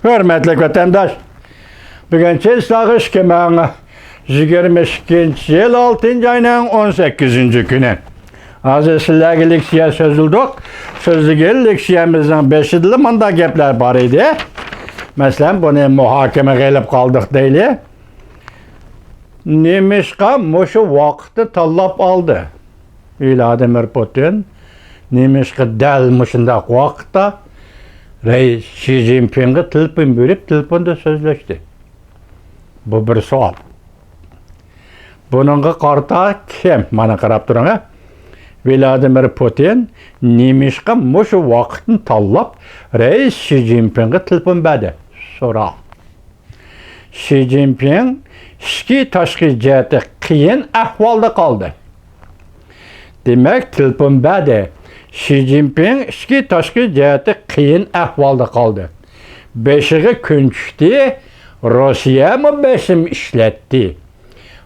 Hürmetli vatandaş, bugün sağış kemanı 22 yıl 6. ayının 18. günü. Aziz sizlerge leksiya sözüldük. Sözlüge leksiyamızın 5 yılı manda gepler var idi. Mesela bunu muhakeme gelip kaldık değil. Nemişka muşu vakti tallap aldı. Vladimir Putin nemişka dal muşunda vakti Reis Xi Jinping'e telefon verip telefonda sözleşti. Bu bir sual. Bununla karta kim? Bana karab durun. Vladimir Putin nemişka muşu vaktin tallap Reis Xi Jinping'e telefon verdi. Soral. Xi Jinping işki taşqi cihati qiyin ahvalda kaldı. Demek telefon verdi. Xi Jinping işki taşqi cihati qiyin ahvalda kaldı. Beşiği künçtü, Rusya mı beşim işletti?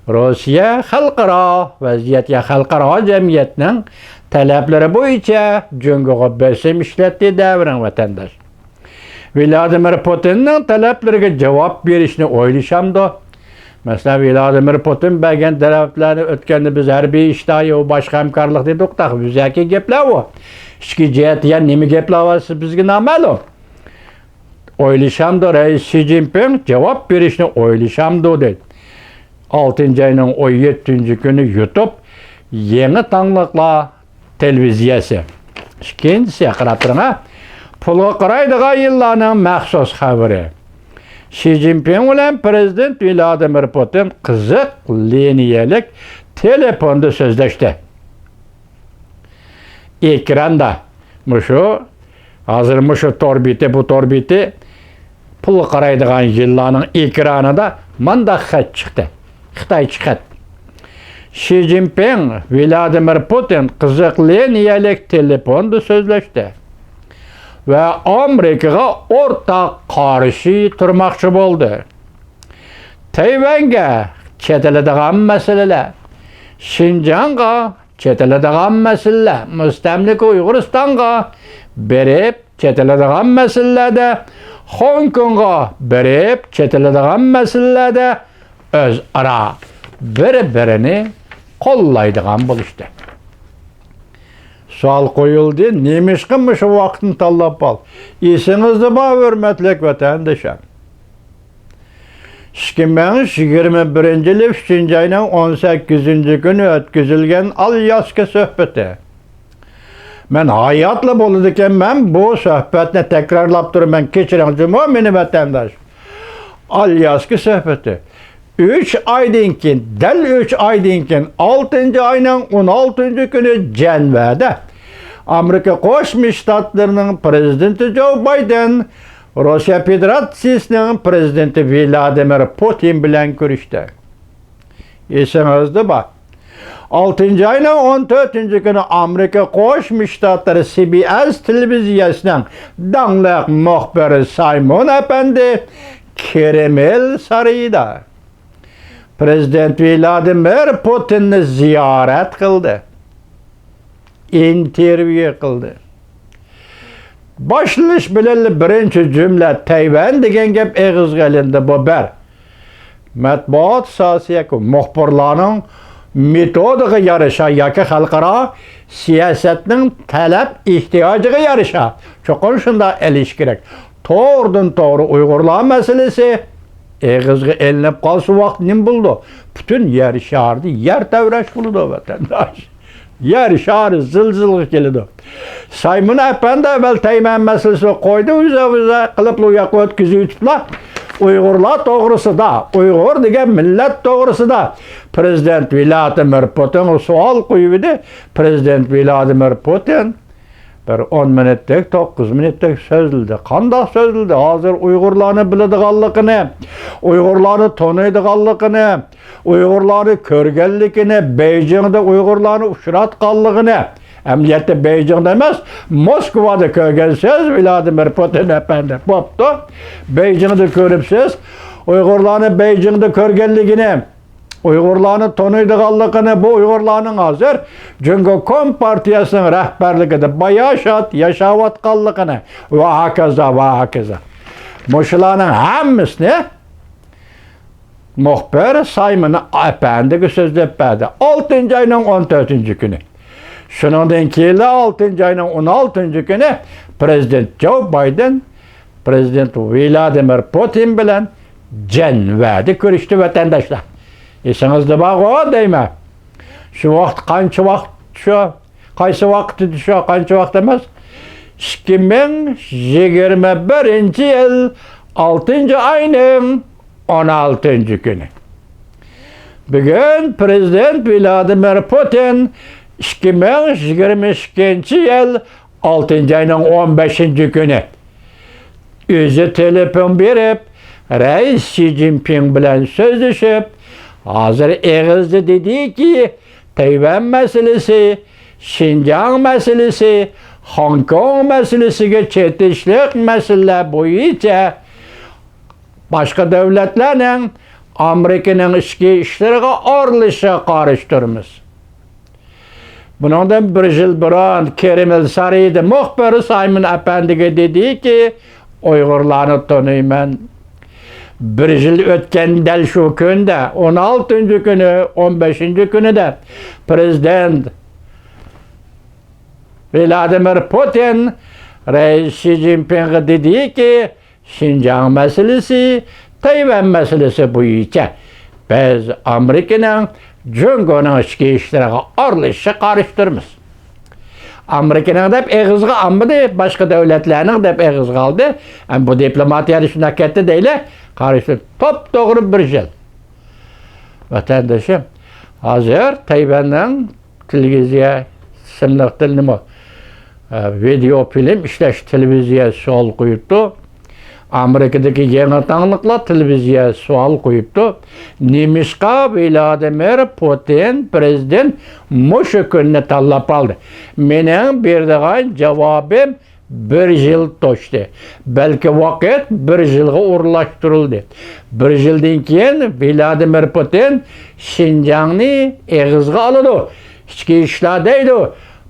Rusya xalqaro vaziyetga xalqaro jamiyatning talablari bo'yicha Jungo'ga beşim işletti devrin vatandaş. Vladimir Putin'ning talablariga javob berishni o'ylashamdi. Mesela Vladimir Putin bergen taraflarni o'tganda biz harbiy ishda yo boshqa hamkorlik dedik da bizaki gaplar o. Ichki jihatga nima gaplar bo'lsa bizga noma'lum. O'ylashamdi Reis Xi Jinping javob berishni o'ylashamdi dedi. 6. ayının 17. günü YouTube yeni tanlıqlar televiziyasi. İkincisi qarab turing. Pulga qaraydigan yillarning maxsus xabari. Xi Jinping bilan prezident Vladimir Putin qiziq liniyalik telefonda so'zlashdi. Ekranda hozir torbiti bu torbiti pulga qaraydigan yillarning ekranida manda xat chiqdi. Xitoy chiqadi. Xi Jinping Vladimir Putin qiziq liniyalik telefonda so'zlashdi. Ve Amerika'ya ortak karşı turmakçı oldu. Tayvan'a çetelediğen meseleler, Şinjan'a çetelediğen meseleler, müstemlik Uyguristan'a berip çetelediğen meselelerde, Hong Kong'a berip çetelediğen meselelerde öz ara birini kollaydıgan buluştu. Sual koyuldu, nemişkin şu vaktin tallap al. İyisiniz bağ hürmetlik vatandaşlar. 2021 yıl 3. ayının 18. günü ötküzülgen Alyaska söhbeti. Ben hayatla boludukən ben bu söhbetini tekrarlap durum ben keçiren cümle meni vatandaş. Alyaska söhbeti. 3 aydınkin, 3 aydınkin 6. ayının 16. günü Cenev'de Amerika Koşmuş Ştatlarının prezidenti Joe Biden, Rusya Federasyası'nın prezidenti Vladimir Putin bilen görüştü. Esinizde bak. 6. ayının 14. günü Amerika Koşmuş Ştatları CBS televizyasının danlıq muhbiri Simon Efendi Kreml sarayında Prezident Vladimir Putin'i ziyaret kıldı. İntervyu kıldı. Başlış bilen birinci cümle Tayvan degen gep eğiz gelindi bu ber. Matbuat sahasıya muhbirlarının metodika yarışa yoki xalqaro siyasetning talab ehtiyojıga yarışa. Çoqun şunda eliş gerek. To'g'ridan to'g'ri Uyg'urlar meselesi eğizge elinip kalsı vakt nim buldu. Bütün yer şardı, yer tevreş buldu vatandaş. Yer şarı zıl geldi. Simon Efendi evvel Tayvan meselesi koydu, uza kılıplı yakı ötküzü tutla. Uygurlar doğrusu da, Uygur degen millet doğrusu da. Prezident Vladimir Putin sual koyuyordu. Prezident Vladimir Putin bir 10 minutlik, 9 minutlik sözlüdü. Qandaq sözlüdü? Hazır Uygurlarını biladiganligini, Uygurlarını tanıydiganligini, Uygurlarını körgenligini, Beijing'de Uygurlarını uçratganligini, emniyette Beijing'de emas, Moskova'da körgensiz Vladimir Putin efendi. Boptu. Beijing'de körüpsiz, Uygurlarını Beijing'de körgenligini, Uygurlarını tanıydiganligini, bu Uygurlarning hazır Jungo Kompartiyasının rəhbərligida yaşavatqanligini ve hakaza. Muşularning hammasini muxbir Simon Efendiga so'zlab berdi. 6-oyning 14-kuni. Shuningdan keyin 6-oyning 16-kuni Prezident Joe Biden Prezident Vladimir Putin bilan Jenevada ko'rishdi vatandoshlar. Esingizda bor deyman. Shu vaqt qancha vaqt shu? Qaysi vaqt edi shu? Qancha vaqt emas? 2021-yil 6-oyning 16-kuni. Bugun Prezident Vladimir Putin 2022-yil 6-oyning 15-kuni o'zi telefon berib, Reis Xi Jinping bilan so'zlashib, hozir eg'izda dediki, Tayvan masalasi, Xinjiang masalasi, Hong Kong masalasiga chetishlik masalalar bo'yicha boshqa davlatlarning Amerikaning ichki ishlariga aralashishi qarashtiramiz. Bundan bir yil burun Kreml sarayida muxbir Simon Efendiga dediki, Uyg'urlarni tanıyman. Bir yil o'tgan dal shu kunda 16-kuni, 15-kunida Prezident Vladimir Putin Reis Xi Jinpingga dediki, Xinjiang masalasi, Tayvan masalasi bo'yicha biz Amerikaning Jungoning ichki ishlariga aralashishni qarashtiramiz. Amerikaning deb eg'izga olmadi, boshqa davlatlarning deb eg'izga oldi. Bu diplomatiyani shunday ketdi deyli, qarashtir. To'g'ri bir yil. Vatandoshim, hozir Tayvanning televiziya simliq nima video film ishlash televiziyasi savol qo'yibdi. Amerikadagi yangi tanliqlar televiziya savol qo'yibdi. Nemishqa Vladimir Putin prezident mushu kunni tanlab oldi. Mening beradigan javobim bir yil to'shdi. Balki vaqt bir yilga o'rlashtirildi. Bir yildan keyin Vladimir Putin Xinjiangni eg'izga oladi. Ichki ishlar deydi.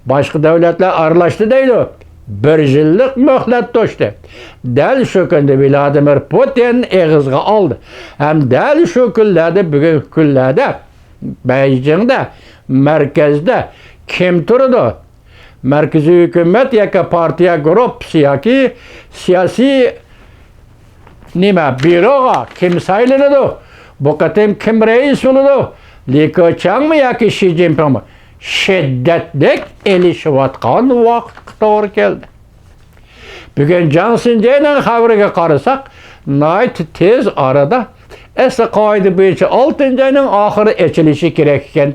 Boshqa davlatlar aralashdi deydi. Bir yillik muhlat to'shdi. Dal shu kunda Vladimir Putin eg'izga oldi. Ham dal shu kunlarda, bugun kunlarda Beijingda, markazda kim turadi? Markaziy hukumat yoki partiya guruhi yoki siyosiy byuroga kim saylanadi? Bu qatim kim rais bo'ladi? Li Keqiangmi yoki Xi Jinpingmi? Shiddatli elishayotgan vaqt to'g'ri keldi. Bugun Johnson Jay'ning xabariga qarasak, nihoyat tez arada asli qoida bo'yicha 6-oyning oxiri ochilishi kerak ekan.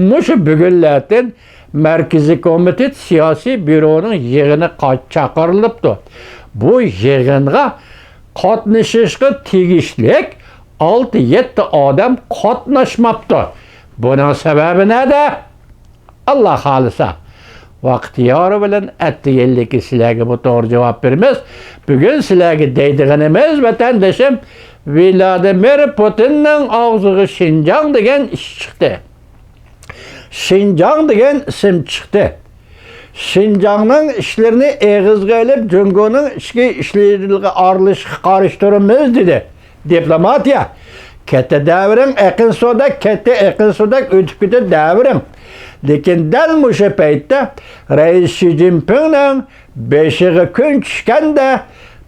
Mushu bugunlardan Markaziy komitet siyosiy byuroning yig'ini chaqirilibdi. Bu yig'inga qatnashishga tegishli 6-7 odam qatnashmabdi. Buning sababi neda? Allah xolisa. Vaqt yori bilan attiganlikka sizlarga bu to'g'ri javob beramiz. Bugun sizlarga deydiganimiz vatandoshim Vladimir Putinning og'ziga Xinjiang degan ish chiqdi. Xinjiang degan ism chiqdi. Xinjiangning ishlarini eg'izga olib, Jungoning ichki ishlariga aralashishga qarashtiramiz dedi diplomatiya. Katta davrim aql so'dak o'tib ketdi davrim. Lekin dal mushu paytda Reis Xi Jinpingning beshiga kun tushganda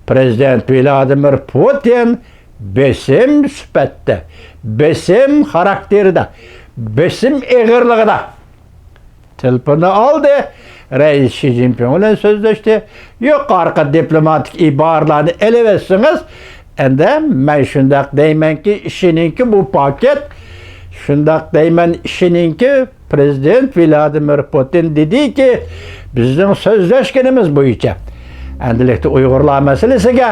Prezident Vladimir Putin besim sifatida, besim xarakterida, besim eg'irligida telefonni oldi. Reis Xi Jinping bilan so'zlashdi. Yuqorqi diplomatik iboralarni elevetsiniz. Endi men shundaq deymanki, ishininki bu paket. Shundaq deyman ishininki Prezident Vladimir Putin dediki, bizning so'zlashganimiz bo'yicha endilikda Uyg'urlar masalasiga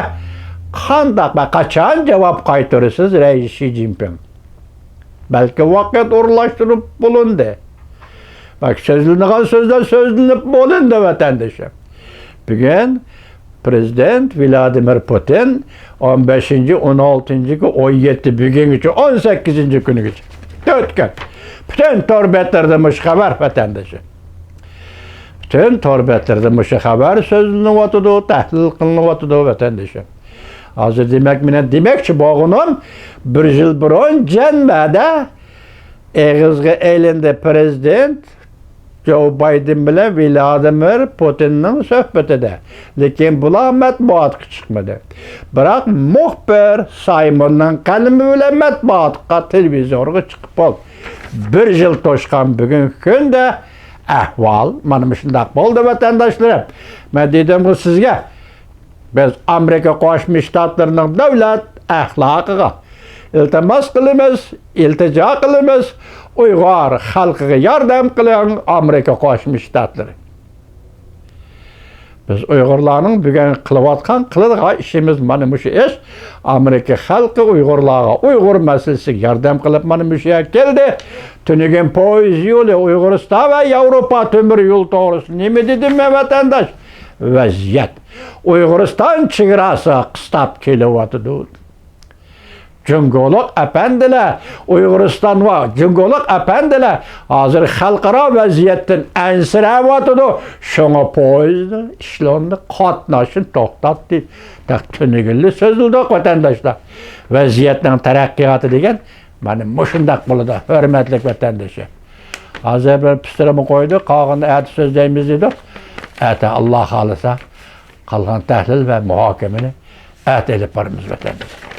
qanday va qachon javob qaytarasiz Reis Xi Jinping? Balki vaqt o'rlashtirib bo'lindi. Bak so'zlangan so'zlar so'zlanib bo'lindi vatandoshlar. Bugun Prezident Vladimir Putin 15-16-17 bugungacha 18-kunigacha 4 kun. Bütün torbetlarda mush xabar vatandoshi. Bütün torbetlarda mush xabar so'zlanyapti, tahlil qilinyapti vatandoshi. Hazır demekçi boğunum bir yıl burun cenmede Eğizge elinde prezident Joe Biden bilen Vladimir Putin'nin söhbetide. Lekin bular matbuatga chiqmadi. Biroq muxbir Simon'ning qalami bilan matbuatga televizorga chiqib qoldi. Bir yil to'shgan bugungi kunda ahvol mana shunday bo'ldi vatandoshlar. Men dedim sizga biz Amerika Qo'shma Shtatlarining davlat axloqiga iltimos qilamiz, iltijo qilamiz. Uyg'ur xalqiga yordam qiling Amerika Qo'shma Shtatlari. Biz Uyg'urlarning bugun qilayotgan qiladigan ishimiz mana shu ish. Amerika xalqi Uyg'urlarga Uyg'ur masalasiga yordam qilib mana shu yerga keldi. Tunigan poyezd yo'li Uyg'uriston va Yevropa temir yo'l to'g'risida nima dedim men vatandosh? Vaziyat. Uyg'uriston chegarasi qistab kelyapti. Cungoluk efendiler, Uyg'uriston va Cungoluk efendiler hazır xalqaro vaziyatdan ansirayotdi. Şuna poyezdni ishlarni qatnashini to'xtatdi. Taqtinigilli so'zildi vatandoshlar. Vaziyatning taraqqiyoti degan mana mushundaq bo'ladi, hurmatli vatandoshlar. Hozir bir pistirimi qo'ydi, qolganini ati so'zlaymiz dedi. Ati Alloh xolisa qolgan tahlil va muhokamani ati elib boramiz vatandoshlar.